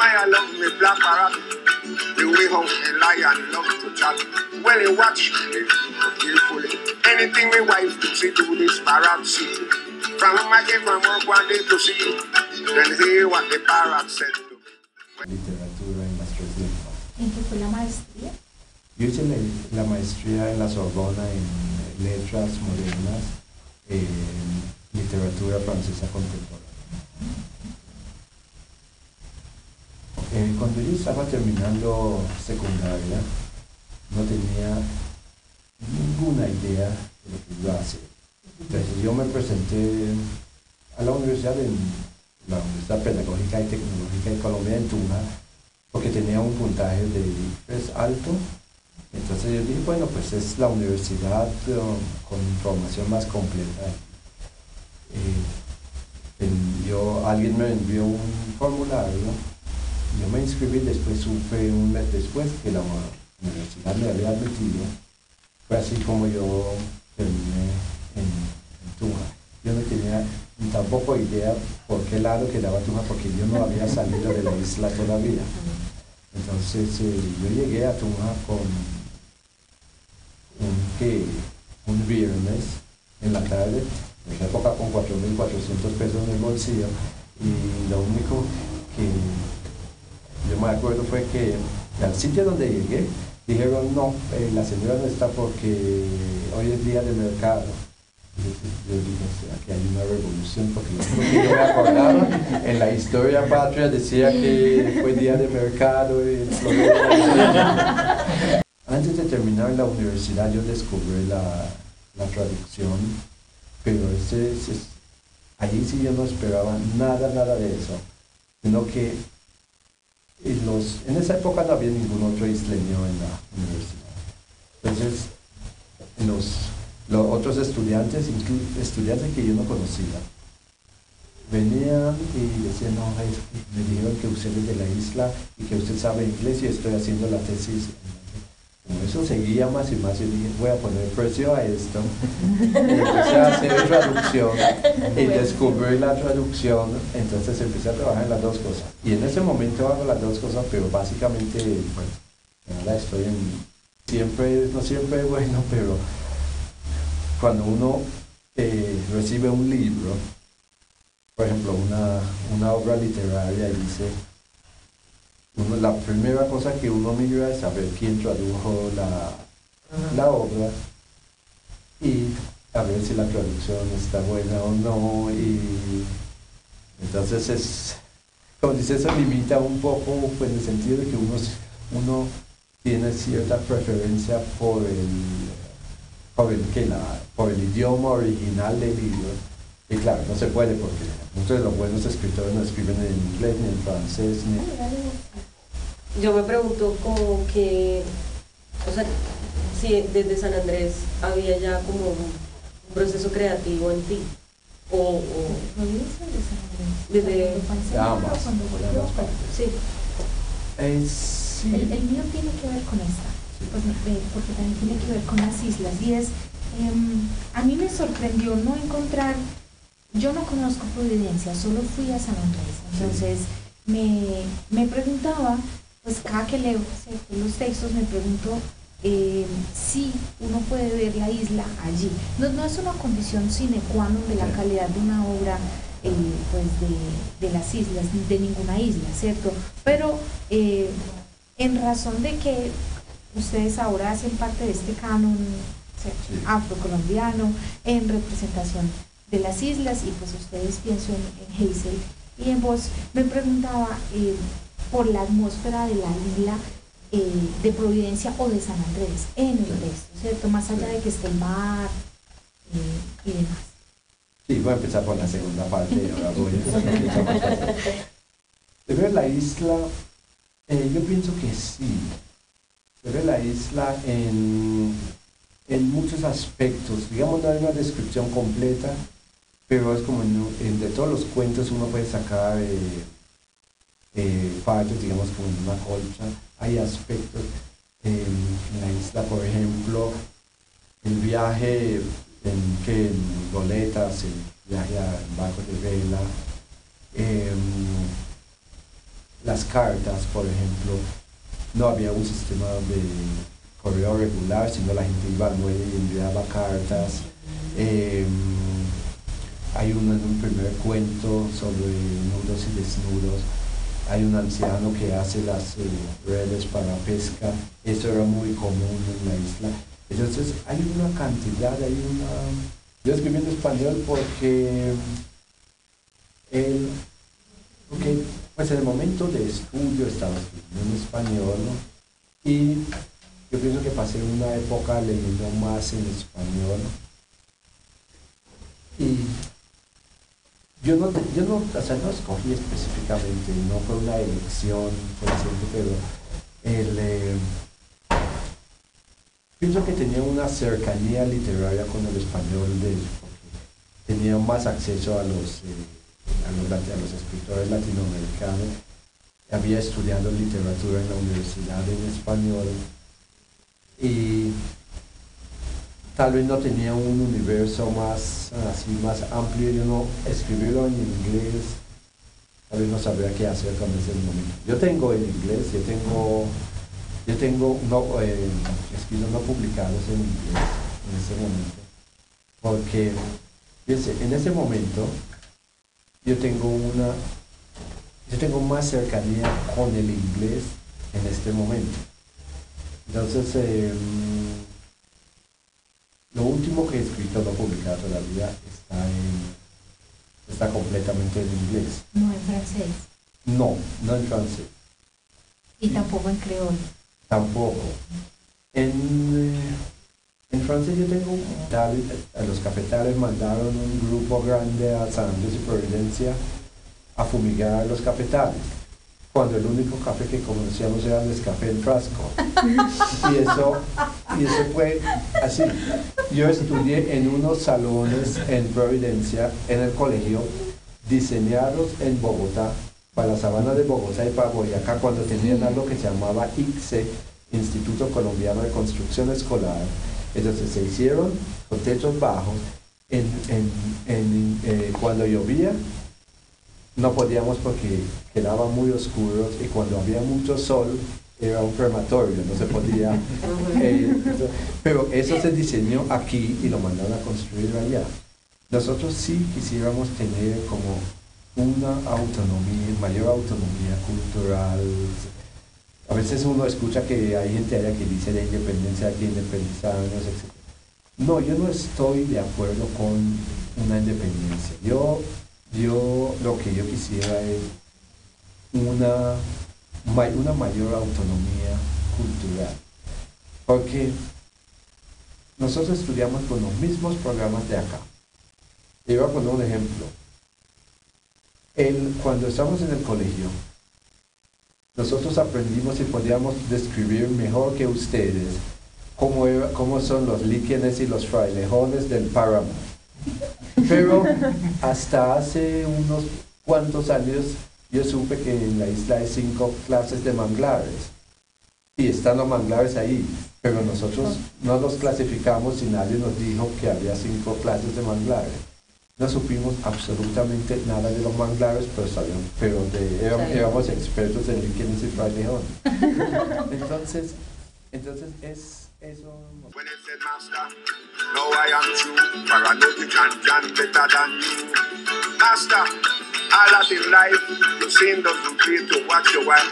why I love me black parrot. The way how a lion love to chat. Well, you watch me carefully. Anything my wife do, she do this parrot see. From home I came from work one day to see. Then hear what the parrot said to me. Literatura en las tres lenguas. ¿En qué fue la maestría? Yo hice la maestría en la Sorbona en letras modernas, literatura francesa contemporánea. Cuando yo estaba terminando secundaria, no tenía ninguna idea de lo que iba a hacer. Entonces yo me presenté a la Universidad Pedagógica y Tecnológica de Colombia en Tunja, porque tenía un puntaje de ICFES alto. Entonces yo dije, bueno, pues es la universidad con información más completa. Alguien me envió un formulario, yo me inscribí, después supe un mes después que la universidad me había admitido. Fue así como yo terminé en Tunja. Yo no tenía ni tampoco idea por qué lado quedaba Tunja, porque yo no había salido de la isla todavía. Entonces yo llegué a Tunja con un viernes en la tarde, en esa época con 4.400 pesos en el bolsillo, y lo único que yo me acuerdo fue que al sitio donde llegué dijeron no, la señora no está porque hoy es día de mercado. Yo dije, aquí hay una revolución, porque lo único que yo me acordaba en la historia patria decía que fue día de mercado. Antes de terminar la universidad yo descubrí la traducción, pero allí sí yo no esperaba nada de eso, sino que en esa época no había ningún otro isleño en la universidad. Entonces, los otros estudiantes que yo no conocía, venían y decían, no, me dijeron que usted es de la isla y que usted sabe inglés y estoy haciendo la tesis. Como eso seguía más y más, yo dije, voy a poner precio a esto. Y empecé a hacer traducción y descubrí la traducción, entonces empecé a trabajar en las dos cosas. Y en ese momento hago las dos cosas, pero básicamente, bueno, ahora estoy no siempre es bueno, pero cuando uno recibe un libro, por ejemplo, una obra literaria, y dice, la primera cosa que uno mira es saber quién tradujo la obra y a ver si la traducción está buena o no. Y entonces como dice, eso limita un poco, pues, en el sentido de que uno tiene cierta preferencia por el idioma original del libro. Y claro, no se puede, porque muchos de los buenos escritores no escriben en inglés ni en francés. Yo me pregunto como que, o sea, si desde San Andrés había ya como un proceso creativo en ti, o desde ambas sí. Sí. El mío tiene que ver con esta, pues, porque también tiene que ver con las islas, y es, a mí me sorprendió no encontrar. Yo no conozco Providencia, solo fui a San Andrés, entonces me preguntaba, pues cada que leo los textos me pregunto si uno puede ver la isla allí. No es una condición sine qua non de la calidad de una obra, pues de las islas, de ninguna isla, ¿cierto? Pero en razón de que ustedes ahora hacen parte de este canon afrocolombiano en representación de las islas, y pues ustedes pienso en Hazel y en vos, me preguntaba por la atmósfera de la isla de Providencia o de San Andrés en el texto, ¿cierto? Más allá de que esté el mar y demás. Sí, voy a empezar por la segunda parte y ahora voy a ver la isla. Yo pienso que sí. Se ve la isla en muchos aspectos. Digamos, no hay una descripción completa, pero es como de todos los cuentos uno puede sacar partes, digamos, como en una colcha. Hay aspectos en la isla, por ejemplo, el viaje en goletas, el viaje en barcos de vela, las cartas, por ejemplo, no había un sistema de correo regular, sino la gente iba al muelle y enviaba cartas. Hay un primer cuento sobre nudos y desnudos. Hay un anciano que hace las redes para pesca. Eso era muy común en la isla. Entonces hay una cantidad, Yo escribí en español porque pues en el momento de estudio estaba escribiendo en español, ¿no? Y yo pienso que pasé una época leyendo más en español. Y yo no escogí específicamente, no fue una elección, por ejemplo, pero pienso que tenía una cercanía literaria con el español porque tenía más acceso a los escritores latinoamericanos. Había estudiado literatura en la universidad en español y tal vez no tenía un universo más amplio. Yo no escribirlo en inglés, tal vez no sabría qué hacer con ese momento. Yo tengo en inglés, yo tengo escritos no publicados en inglés en ese momento, porque en ese momento yo tengo más cercanía con el inglés en este momento. Entonces, lo último que he escrito no publicado todavía está completamente en inglés. No en francés. No en francés. Y tampoco en creol. Tampoco. En francés yo tengo los cafetales mandaron un grupo grande a San Andrés y Providencia a fumigar los cafetales, cuando el único café que conocíamos era el Nescafé en frasco. Y eso fue así. Yo estudié en unos salones en Providencia, en el colegio, diseñados en Bogotá, para la sabana de Bogotá y para Boyacá, cuando tenían algo que se llamaba ICSE, Instituto Colombiano de Construcción Escolar. Entonces se hicieron con techos bajos. Cuando llovía, no podíamos porque quedaban muy oscuros, y cuando había mucho sol era un crematorio, no se podía. Pero eso se diseñó aquí y lo mandaron a construir allá. Nosotros sí quisiéramos tener como una mayor autonomía cultural. A veces uno escucha que hay gente allá que dice de independencia, hay que independizarnos, etc. No, yo no estoy de acuerdo con una independencia. Yo lo que yo quisiera es una mayor autonomía cultural, porque nosotros estudiamos con los mismos programas de acá. Y voy a poner un ejemplo. Cuando estamos en el colegio, nosotros aprendimos y podíamos describir mejor que ustedes cómo son los líquenes y los frailejones del páramo. Pero hasta hace unos cuantos años yo supe que en la isla hay 5 clases de manglares. Y están los manglares ahí, pero nosotros no los clasificamos y nadie nos dijo que había 5 clases de manglares. No supimos absolutamente nada de los manglares, pero éramos expertos en líquenes y frailejones. Entonces es eso. When it said, Master, no I am true, paranoid and John better than you. Master, all that in life, your sin doesn't pay to watch your wife.